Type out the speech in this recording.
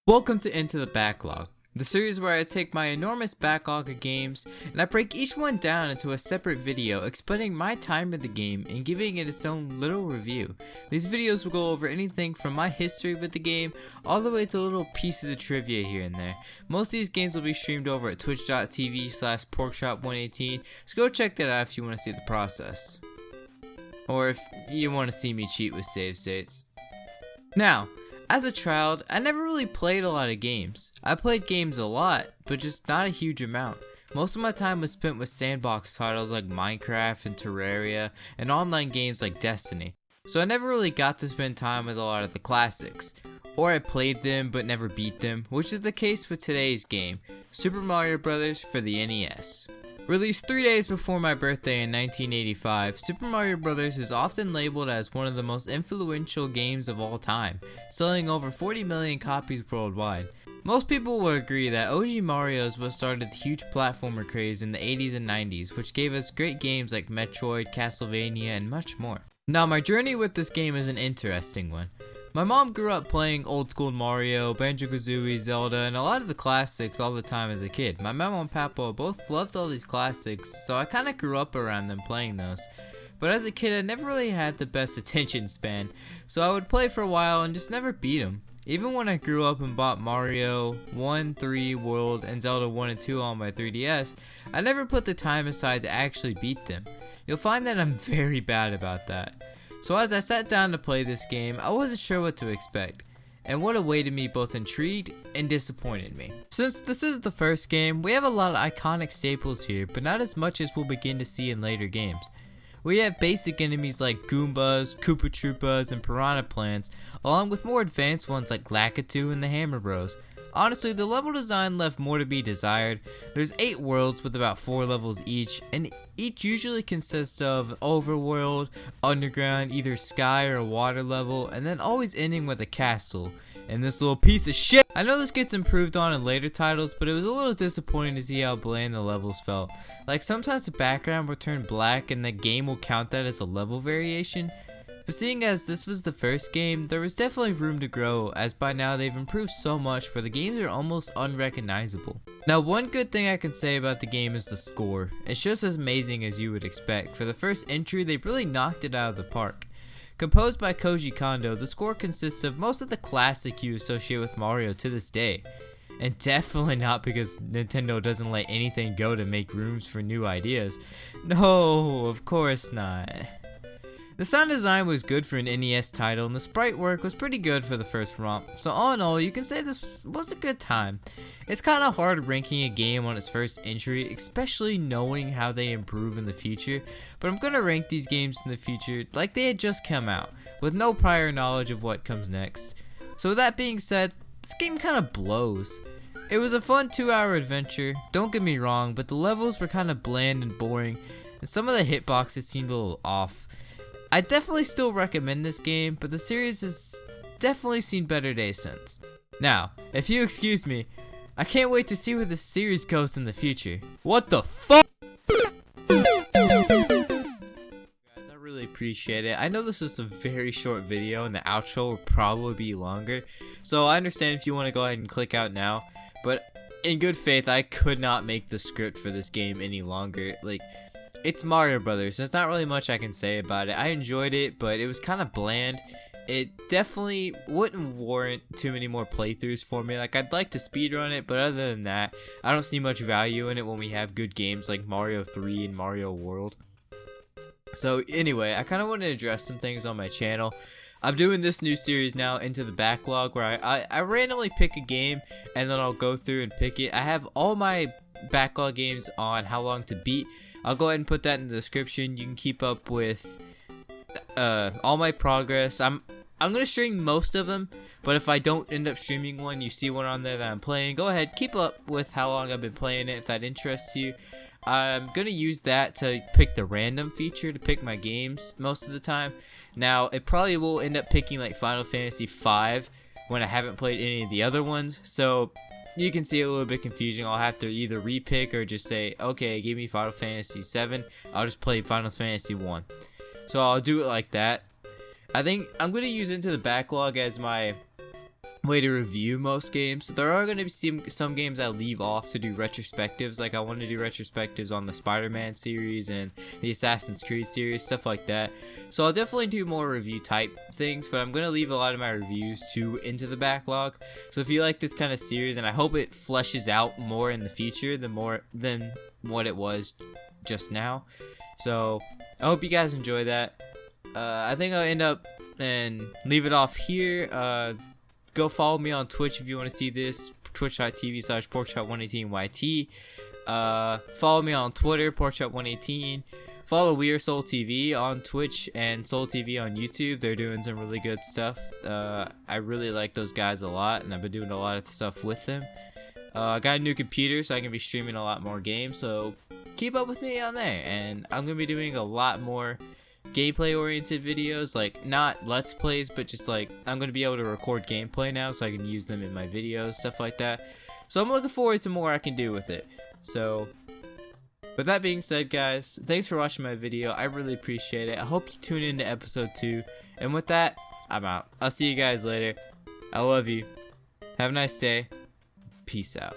Welcome to Into the Backlog, the series where I take my enormous backlog of games and I break each one down into a separate video explaining my time in the game and giving it its own little review. These videos will go over anything from my history with the game all the way to little pieces of trivia here and there. Most of these games will be streamed over at twitch.tv/porkchop118, so go check that out if you want to see the process. Or if you want to see me cheat with save states. Now, as a child, I never really played a lot of games. I played games a lot, but just not a huge amount. Most of my time was spent with sandbox titles like Minecraft and Terraria, and online games like Destiny. So I never really got to spend time with a lot of the classics. Or I played them but never beat them, which is the case with today's game, Super Mario Bros. For the NES. Released 3 days before my birthday in 1985, Super Mario Bros. Is often labeled as one of the most influential games of all time, selling over 40 million copies worldwide. Most people will agree that OG Mario is what started the huge platformer craze in the 80s and 90s, which gave us great games like Metroid, Castlevania, and much more. Now, my journey with this game is an interesting one. My mom grew up playing old school Mario, Banjo-Kazooie, Zelda, and a lot of the classics all the time as a kid. My mom and papa both loved all these classics, so I kinda grew up around them playing those. But as a kid, I never really had the best attention span, so I would play for a while and just never beat them. Even when I grew up and bought Mario 1, 3, World, and Zelda 1 and 2 on my 3DS, I never put the time aside to actually beat them. You'll find that I'm very bad about that. So as I sat down to play this game, I wasn't sure what to expect, and what awaited me both intrigued and disappointed me. Since this is the first game, we have a lot of iconic staples here, but not as much as we'll begin to see in later games. We have basic enemies like Goombas, Koopa Troopas, and Piranha Plants, along with more advanced ones like Lakitu and the Hammer Bros. Honestly, the level design left more to be desired. There's 8 worlds with about 4 levels each, and each usually consists of overworld, underground, either sky or water level, and then always ending with a castle. And this little piece of shit! I know this gets improved on in later titles, but it was a little disappointing to see how bland the levels felt. Like sometimes the background will turn black and the game will count that as a level variation. But seeing as this was the first game, there was definitely room to grow, as by now they've improved so much where the games are almost unrecognizable. Now, one good thing I can say about the game is the score. It's just as amazing as you would expect. For the first entry, they really knocked it out of the park. Composed by Koji Kondo, the score consists of most of the classic you associate with Mario to this day. And definitely not because Nintendo doesn't let anything go to make rooms for new ideas. No, of course not. The sound design was good for an NES title, and the sprite work was pretty good for the first romp, so all in all, you can say this was a good time. It's kinda hard ranking a game on its first entry, especially knowing how they improve in the future, but I'm gonna rank these games in the future like they had just come out, with no prior knowledge of what comes next. So with that being said, this game kinda blows. It was a fun 2-hour adventure, don't get me wrong, but the levels were kinda bland and boring, and some of the hitboxes seemed a little off. I definitely still recommend this game, but the series has definitely seen better days since. Now, if you excuse me, I can't wait to see where this series goes in the future. What the fuck? Guys, I really appreciate it. I know this is a very short video and the outro will probably be longer, so I understand if you want to go ahead and click out now, but in good faith, I could not make the script for this game any longer. It's Mario Brothers. There's not really much I can say about it. I enjoyed it, but it was kind of bland. It definitely wouldn't warrant too many more playthroughs for me. I'd like to speedrun it, but other than that, I don't see much value in it when we have good games like Mario 3 and Mario World. So anyway, I kind of want to address some things on my channel. I'm doing this new series now, Into the Backlog, where I randomly pick a game and then I'll go through and pick it. I have all my backlog games on how long to beat. I'll go ahead and put that in the description. You can keep up with all my progress. I'm gonna stream most of them, but if I don't end up streaming one, you see one on there that I'm playing, go ahead, keep up with how long I've been playing it if that interests you. I'm gonna use that to pick the random feature to pick my games most of the time. Now, it probably will end up picking like Final Fantasy V when I haven't played any of the other ones, so you can see a little bit confusing. I'll have to either repick or just say, okay, give me Final Fantasy VII. I'll just play Final Fantasy 1. So I'll do it like that. I think I'm going to use Into the Backlog as my way to review most games. There are going to be some games I leave off to do retrospectives. Like I want to do retrospectives on the Spider-Man series and the Assassin's Creed series, stuff like that. So I'll definitely do more review type things, but I'm going to leave a lot of my reviews too into the backlog. So if you like this kind of series, and I hope it fleshes out more in the future than what it was just now. So I hope you guys enjoy that. I think I'll end up and leave it off here. Go follow me on Twitch if you want to see this, twitch.tv/porkchop118yt. Follow me on Twitter, porkchop118. Follow We Are Soul TV on Twitch and Soul TV on YouTube. They're doing some really good stuff. I really like those guys a lot, and I've been doing a lot of stuff with them. I got a new computer, so I can be streaming a lot more games, so keep up with me on there. And I'm going to be doing a lot more gameplay oriented videos, like not let's plays, but just like I'm gonna be able to record gameplay now so I can use them in my videos, stuff like that. So I'm looking forward to more I can do with it. So with that being said, guys, thanks for watching my video. I really appreciate it. I hope you tune into episode 2, and with that, I'm out. I'll see you guys later. I love you. Have a nice day. Peace out.